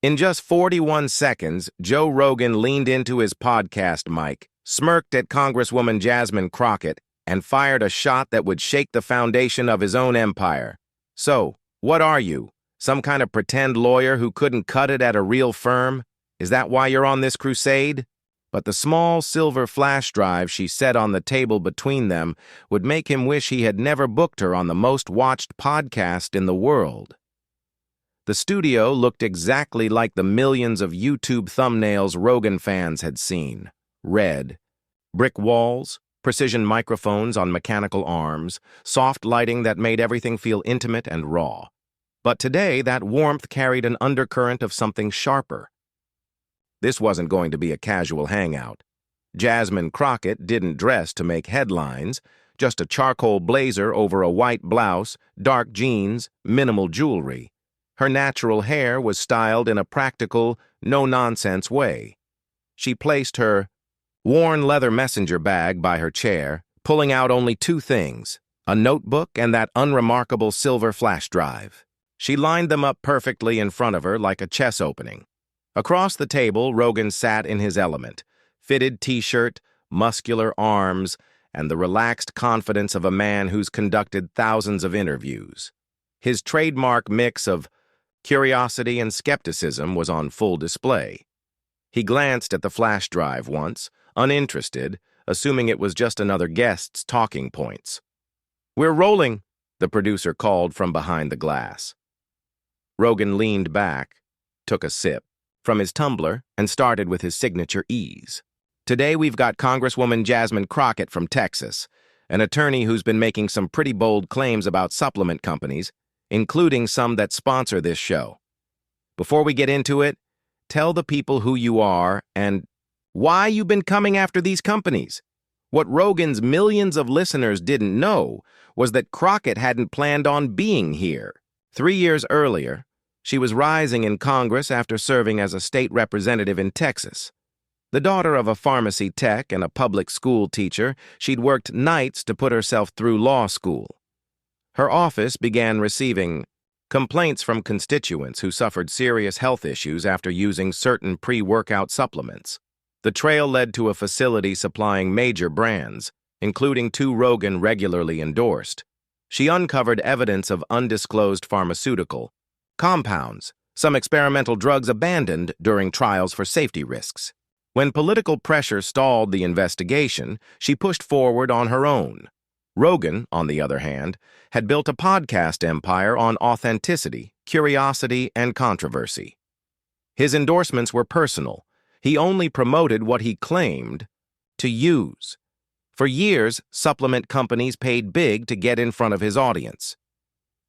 In just 41 seconds, Joe Rogan leaned into his podcast mic, smirked at Congresswoman Jasmine Crockett, and fired a shot that would shake the foundation of his own empire. So, what are you? Some kind of pretend lawyer who couldn't cut it at a real firm? Is that why you're on this crusade? But the small silver flash drive she set on the table between them would make him wish he had never booked her on the most watched podcast in the world. The studio looked exactly like the millions of YouTube thumbnails Rogan fans had seen. Red. Brick walls, precision microphones on mechanical arms, soft lighting that made everything feel intimate and raw. But today, that warmth carried an undercurrent of something sharper. This wasn't going to be a casual hangout. Jasmine Crockett didn't dress to make headlines, just a charcoal blazer over a white blouse, dark jeans, minimal jewelry. Her natural hair was styled in a practical, no-nonsense way. She placed her worn leather messenger bag by her chair, pulling out only two things, a notebook and that unremarkable silver flash drive. She lined them up perfectly in front of her like a chess opening. Across the table, Rogan sat in his element, fitted t-shirt, muscular arms, and the relaxed confidence of a man who's conducted thousands of interviews. His trademark mix of curiosity and skepticism was on full display. He glanced at the flash drive once, uninterested, assuming it was just another guest's talking points. "We're rolling," the producer called from behind the glass. Rogan leaned back, took a sip from his tumbler, and started with his signature ease. "Today we've got Congresswoman Jasmine Crockett from Texas, an attorney who's been making some pretty bold claims about supplement companies, including some that sponsor this show. Before we get into it, tell the people who you are and why you've been coming after these companies." What Rogan's millions of listeners didn't know was that Crockett hadn't planned on being here. 3 years earlier, she was rising in Congress after serving as a state representative in Texas. The daughter of a pharmacy tech and a public school teacher, she'd worked nights to put herself through law school. Her office began receiving complaints from constituents who suffered serious health issues after using certain pre-workout supplements. The trail led to a facility supplying major brands, including 2 Rogan regularly endorsed. She uncovered evidence of undisclosed pharmaceutical compounds, some experimental drugs abandoned during trials for safety risks. When political pressure stalled the investigation, she pushed forward on her own. Rogan, on the other hand, had built a podcast empire on authenticity, curiosity, and controversy. His endorsements were personal. He only promoted what he claimed to use. For years, supplement companies paid big to get in front of his audience.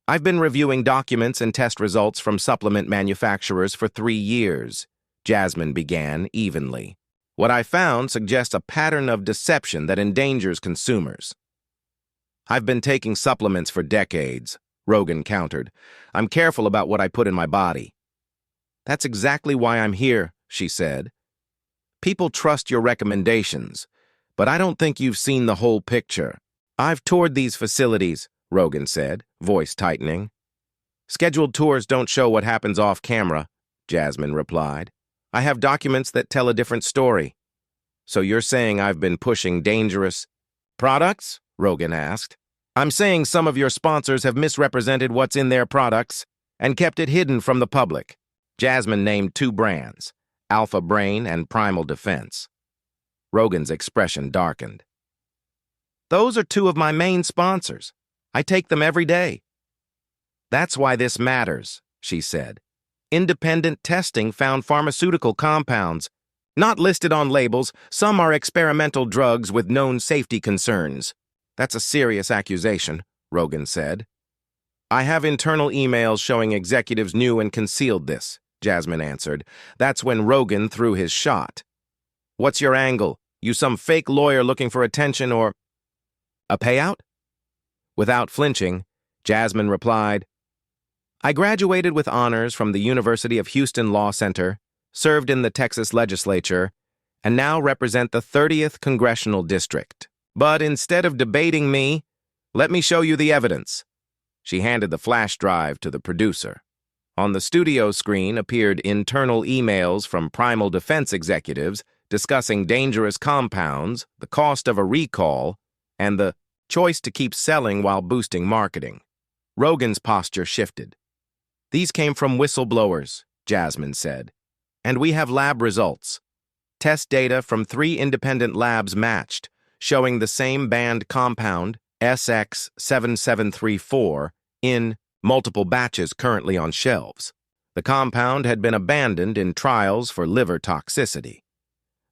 "I've been reviewing documents and test results from supplement manufacturers for 3 years, Jasmine began evenly. "What I found suggests a pattern of deception that endangers consumers." "I've been taking supplements for decades," Rogan countered. "I'm careful about what I put in my body." "That's exactly why I'm here," she said. "People trust your recommendations, but I don't think you've seen the whole picture." "I've toured these facilities," Rogan said, voice tightening. "Scheduled tours don't show what happens off camera," Jasmine replied. "I have documents that tell a different story." "So you're saying I've been pushing dangerous products?" Rogan asked. "I'm saying some of your sponsors have misrepresented what's in their products and kept it hidden from the public." Jasmine named 2 brands, Alpha Brain and Primal Defense. Rogan's expression darkened. "Those are 2 of my main sponsors. I take them every day." "That's why this matters," she said. "Independent testing found pharmaceutical compounds, not listed on labels. Some are experimental drugs with known safety concerns." "That's a serious accusation," Rogan said. "I have internal emails showing executives knew and concealed this," Jasmine answered. That's when Rogan threw his shot. "What's your angle? You some fake lawyer looking for attention or a payout?" Without flinching, Jasmine replied, "I graduated with honors from the University of Houston Law Center, served in the Texas legislature, and now represent the 30th Congressional District. But instead of debating me, let me show you the evidence." She handed the flash drive to the producer. On the studio screen appeared internal emails from Primal Defense executives discussing dangerous compounds, the cost of a recall, and the choice to keep selling while boosting marketing. Rogan's posture shifted. "These came from whistleblowers," Jasmine said, "and we have lab results. Test data from 3 independent labs matched, showing the same banned compound, SX7734, in multiple batches currently on shelves. The compound had been abandoned in trials for liver toxicity."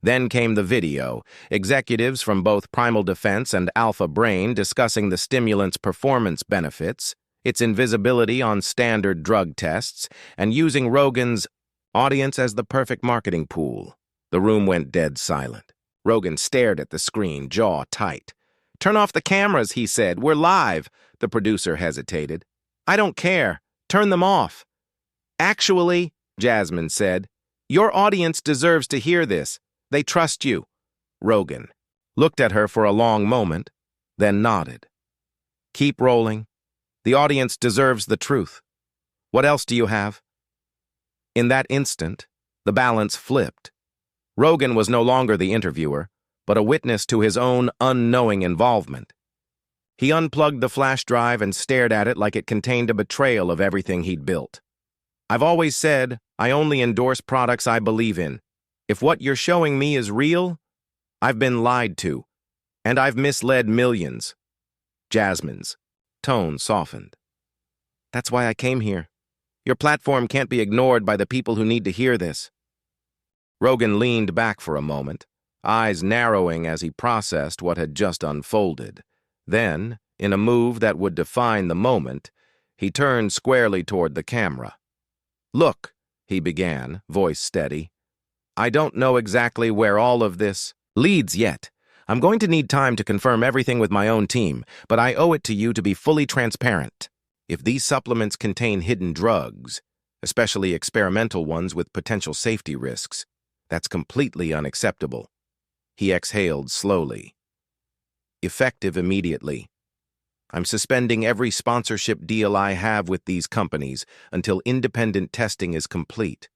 Then came the video, executives from both Primal Defense and Alpha Brain discussing the stimulant's performance benefits, its invisibility on standard drug tests, and using Rogan's audience as the perfect marketing pool. The room went dead silent. Rogan stared at the screen, jaw tight. "Turn off the cameras," he said. "We're live." The producer hesitated. "I don't care. Turn them off." "Actually," Jasmine said, "your audience deserves to hear this. They trust you." Rogan looked at her for a long moment, then nodded. "Keep rolling. The audience deserves the truth. What else do you have?" In that instant, the balance flipped. Rogan was no longer the interviewer, but a witness to his own unknowing involvement. He unplugged the flash drive and stared at it like it contained a betrayal of everything he'd built. "I've always said I only endorse products I believe in. If what you're showing me is real, I've been lied to, and I've misled millions." Jasmine's tone softened. "That's why I came here. Your platform can't be ignored by the people who need to hear this." Rogan leaned back for a moment, eyes narrowing as he processed what had just unfolded. Then, in a move that would define the moment, he turned squarely toward the camera. "Look," he began, voice steady, "I don't know exactly where all of this leads yet. I'm going to need time to confirm everything with my own team, but I owe it to you to be fully transparent. If these supplements contain hidden drugs, especially experimental ones with potential safety risks, that's completely unacceptable." He exhaled slowly. "Effective immediately. I'm suspending every sponsorship deal I have with these companies until independent testing is complete.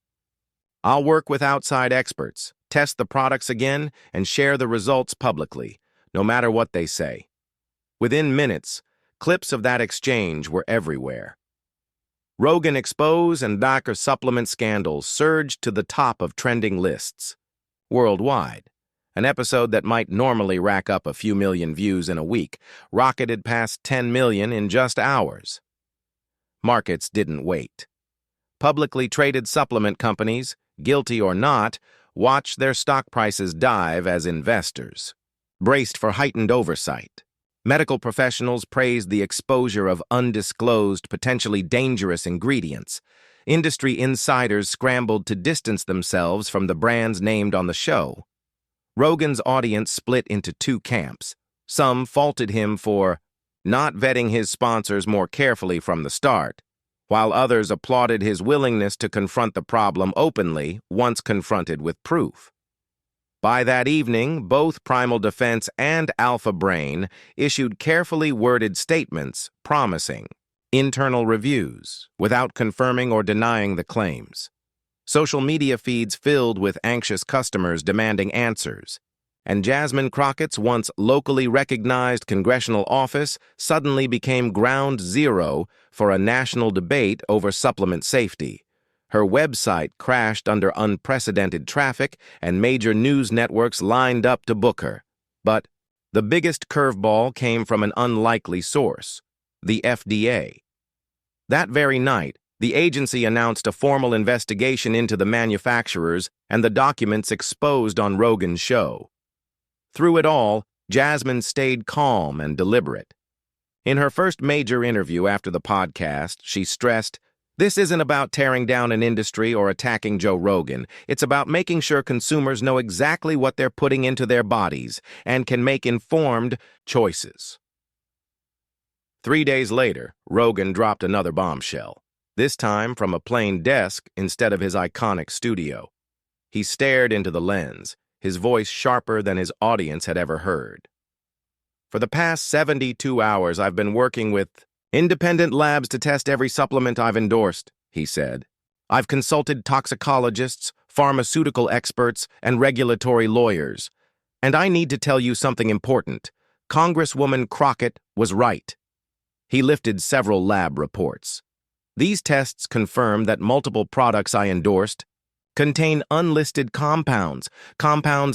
I'll work with outside experts, test the products again, and share the results publicly, no matter what they say." Within minutes, clips of that exchange were everywhere. Rogan expose and Docker supplement scandals surged to the top of trending lists. Worldwide, an episode that might normally rack up a few million views in a week rocketed past 10 million in just hours. Markets didn't wait. Publicly traded supplement companies, guilty or not, watched their stock prices dive as investors braced for heightened oversight. Medical professionals praised the exposure of undisclosed, potentially dangerous ingredients. Industry insiders scrambled to distance themselves from the brands named on the show. Rogan's audience split into 2 camps. Some faulted him for not vetting his sponsors more carefully from the start, while others applauded his willingness to confront the problem openly once confronted with proof. By that evening, both Primal Defense and Alpha Brain issued carefully worded statements promising internal reviews without confirming or denying the claims. Social media feeds filled with anxious customers demanding answers, and Jasmine Crockett's once locally recognized congressional office suddenly became ground zero for a national debate over supplement safety. Her website crashed under unprecedented traffic, and major news networks lined up to book her. But the biggest curveball came from an unlikely source: the FDA. That very night, the agency announced a formal investigation into the manufacturers and the documents exposed on Rogan's show. Through it all, Jasmine stayed calm and deliberate. In her first major interview after the podcast, she stressed, "This isn't about tearing down an industry or attacking Joe Rogan. It's about making sure consumers know exactly what they're putting into their bodies and can make informed choices." 3 days later, Rogan dropped another bombshell, this time from a plain desk instead of his iconic studio. He stared into the lens, his voice sharper than his audience had ever heard. "For the past 72 hours, I've been working with independent labs to test every supplement I've endorsed," he said. "I've consulted toxicologists, pharmaceutical experts, and regulatory lawyers. And I need to tell you something important. Congresswoman Crockett was right." He lifted several lab reports. "These tests confirm that multiple products I endorsed contain unlisted compounds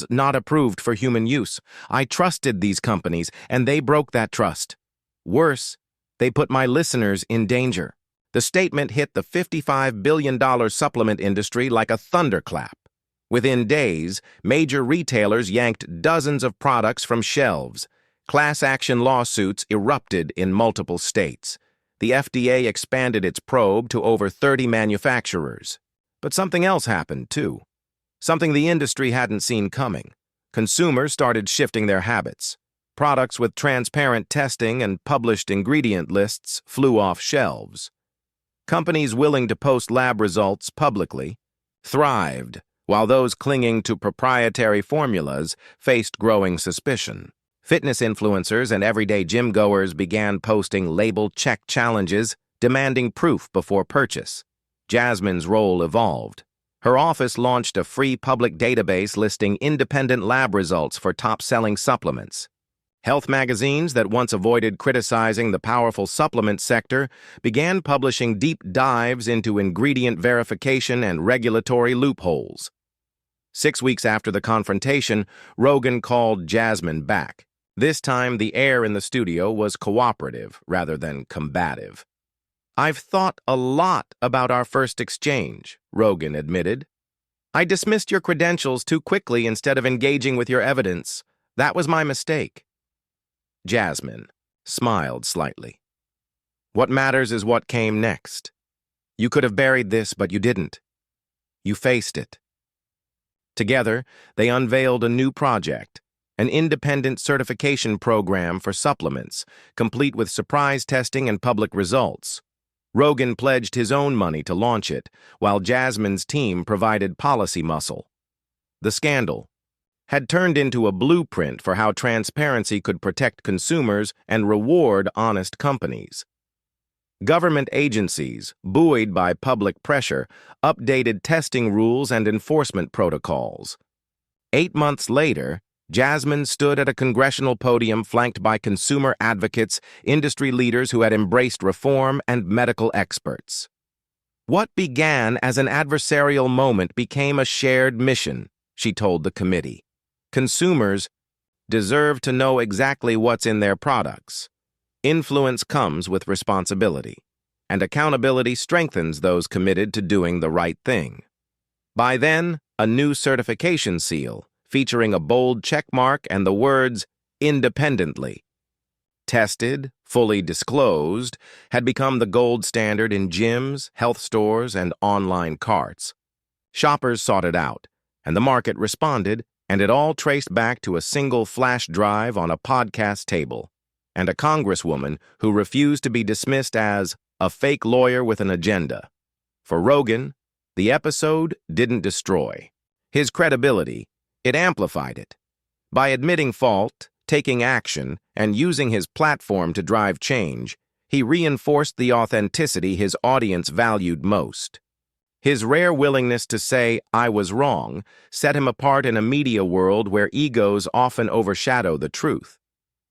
not approved for human use. I trusted these companies, and they broke that trust. Worse, they put my listeners in danger." The statement hit the $55 billion supplement industry like a thunderclap. Within days, major retailers yanked dozens of products from shelves. Class action lawsuits erupted in multiple states. The FDA expanded its probe to over 30 manufacturers. But something else happened, too. Something the industry hadn't seen coming. Consumers started shifting their habits. Products with transparent testing and published ingredient lists flew off shelves. Companies willing to post lab results publicly thrived, while those clinging to proprietary formulas faced growing suspicion. Fitness influencers and everyday gym-goers began posting label check challenges, demanding proof before purchase. Jasmine's role evolved. Her office launched a free public database listing independent lab results for top-selling supplements. Health magazines that once avoided criticizing the powerful supplement sector began publishing deep dives into ingredient verification and regulatory loopholes. 6 weeks after the confrontation, Rogan called Jasmine back. This time, the air in the studio was cooperative rather than combative. "I've thought a lot about our first exchange," Rogan admitted. "I dismissed your credentials too quickly instead of engaging with your evidence. That was my mistake." Jasmine smiled slightly. "What matters is what came next. You could have buried this, but you didn't. You faced it." Together, they unveiled a new project, an independent certification program for supplements, complete with surprise testing and public results. Rogan pledged his own money to launch it, while Jasmine's team provided policy muscle. The scandal had turned into a blueprint for how transparency could protect consumers and reward honest companies. Government agencies, buoyed by public pressure, updated testing rules and enforcement protocols. 8 months later, Jasmine stood at a congressional podium flanked by consumer advocates, industry leaders who had embraced reform, and medical experts. "What began as an adversarial moment became a shared mission," she told the committee. "Consumers deserve to know exactly what's in their products. Influence comes with responsibility, and accountability strengthens those committed to doing the right thing." By then, a new certification seal, featuring a bold checkmark and the words, "independently," tested, fully disclosed, had become the gold standard in gyms, health stores, and online carts. Shoppers sought it out, and the market responded, and it all traced back to a single flash drive on a podcast table, and a congresswoman who refused to be dismissed as a fake lawyer with an agenda. For Rogan, the episode didn't destroy his credibility, it amplified it. By admitting fault, taking action, and using his platform to drive change, he reinforced the authenticity his audience valued most. His rare willingness to say, "I was wrong," set him apart in a media world where egos often overshadow the truth.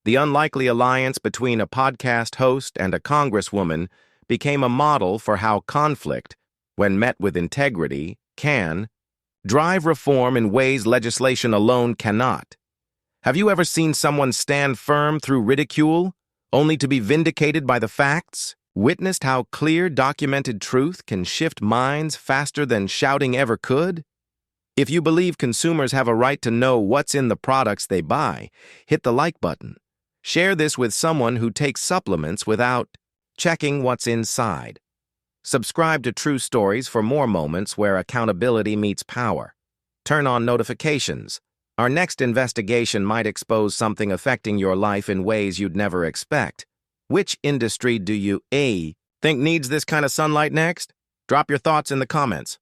The unlikely alliance between a podcast host and a congresswoman became a model for how conflict, when met with integrity, can drive reform in ways legislation alone cannot. Have you ever seen someone stand firm through ridicule, only to be vindicated by the facts? Witnessed how clear, documented truth can shift minds faster than shouting ever could? If you believe consumers have a right to know what's in the products they buy, hit the like button. Share this with someone who takes supplements without checking what's inside. Subscribe to True Stories for more moments where accountability meets power. Turn on notifications. Our next investigation might expose something affecting your life in ways you'd never expect. Which industry do you think needs this kind of sunlight next? Drop your thoughts in the comments.